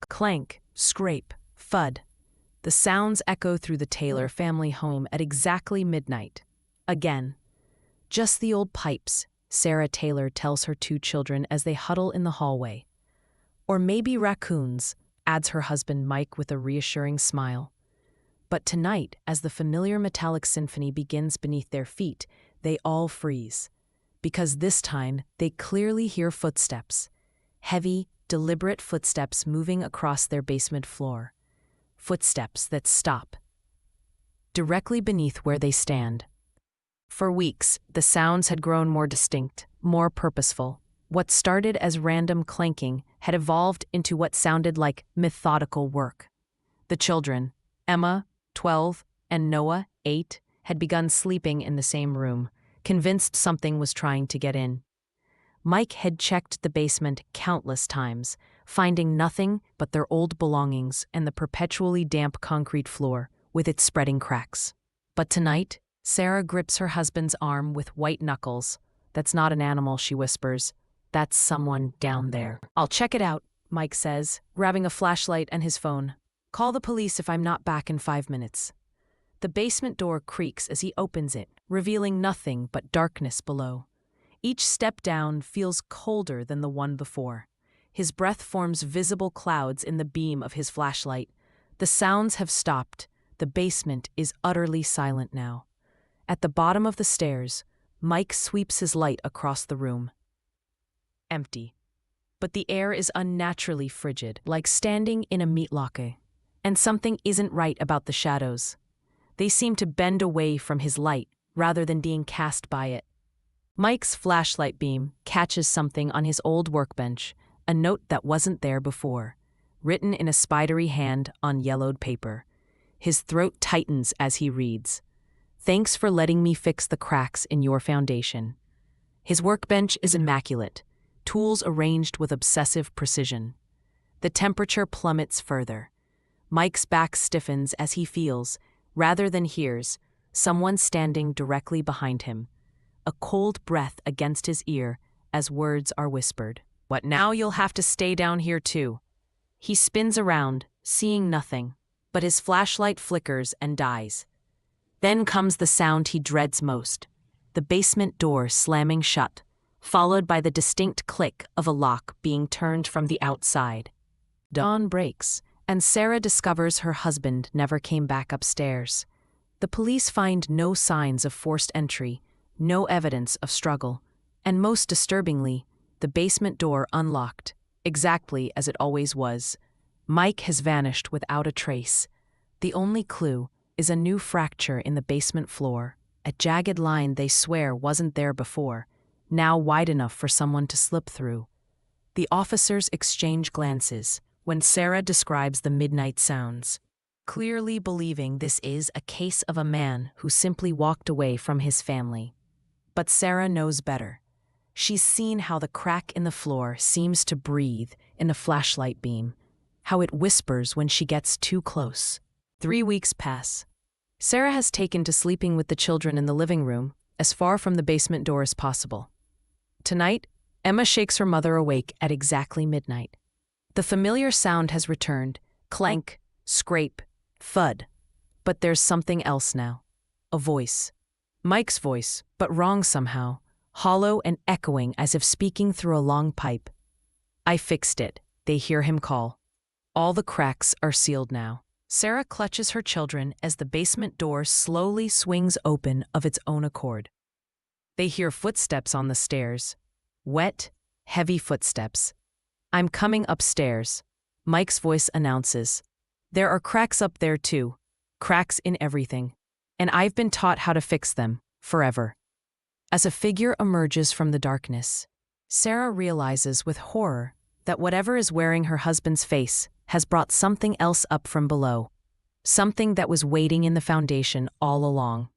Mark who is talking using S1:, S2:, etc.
S1: Clank, scrape, thud. The sounds echo through the Taylor family home at exactly midnight. Again. Just the old pipes, Sarah Taylor tells her two children as they huddle in the hallway. Or maybe raccoons, adds her husband Mike with a reassuring smile. But tonight, as the familiar metallic symphony begins beneath their feet, they all freeze. Because this time, they clearly hear footsteps. Heavy, deliberate footsteps moving across their basement floor. Footsteps that stop. Directly beneath where they stand. For weeks, the sounds had grown more distinct, more purposeful. What started as random clanking had evolved into what sounded like methodical work. The children, Emma, 12, and Noah, 8, had begun sleeping in the same room, convinced something was trying to get in. Mike had checked the basement countless times, finding nothing but their old belongings and the perpetually damp concrete floor with its spreading cracks. But tonight, Sarah grips her husband's arm with white knuckles. "That's not an animal," she whispers. "That's someone down there." "I'll check it out," Mike says, grabbing a flashlight and his phone. "Call the police if I'm not back in 5 minutes." The basement door creaks as he opens it, revealing nothing but darkness below. Each step down feels colder than the one before. His breath forms visible clouds in the beam of his flashlight. The sounds have stopped. The basement is utterly silent now. At the bottom of the stairs, Mike sweeps his light across the room. Empty. But the air is unnaturally frigid, like standing in a meat locker. And something isn't right about the shadows. They seem to bend away from his light, rather than being cast by it. Mike's flashlight beam catches something on his old workbench, a note that wasn't there before, written in a spidery hand on yellowed paper. His throat tightens as he reads. "Thanks for letting me fix the cracks in your foundation." His workbench is immaculate, tools arranged with obsessive precision. The temperature plummets further. Mike's back stiffens as he feels, rather than hears, someone standing directly behind him. A cold breath against his ear as words are whispered. "What now? You'll have to stay down here too." He spins around, seeing nothing, but his flashlight flickers and dies. Then comes the sound he dreads most, the basement door slamming shut, followed by the distinct click of a lock being turned from the outside. Dawn breaks, and Sarah discovers her husband never came back upstairs. The police find no signs of forced entry, no evidence of struggle, and most disturbingly, the basement door unlocked, exactly as it always was. Mike has vanished without a trace. The only clue is a new fracture in the basement floor, a jagged line they swear wasn't there before, now wide enough for someone to slip through. The officers exchange glances when Sarah describes the midnight sounds, clearly believing this is a case of a man who simply walked away from his family. But Sarah knows better. She's seen how the crack in the floor seems to breathe in a flashlight beam, how it whispers when she gets too close. 3 weeks pass. Sarah has taken to sleeping with the children in the living room, as far from the basement door as possible. Tonight, Emma shakes her mother awake at exactly midnight. The familiar sound has returned, clank, scrape, thud. But there's something else now. A voice. Mike's voice, but wrong somehow, hollow and echoing as if speaking through a long pipe. "I fixed it," they hear him call. All the cracks are sealed now. Sarah clutches her children as the basement door slowly swings open of its own accord. They hear footsteps on the stairs. Wet, heavy footsteps. "I'm coming upstairs," Mike's voice announces. "There are cracks up there too, cracks in everything. And I've been taught how to fix them, forever." As a figure emerges from the darkness, Sarah realizes with horror that whatever is wearing her husband's face has brought something else up from below, something that was waiting in the foundation all along.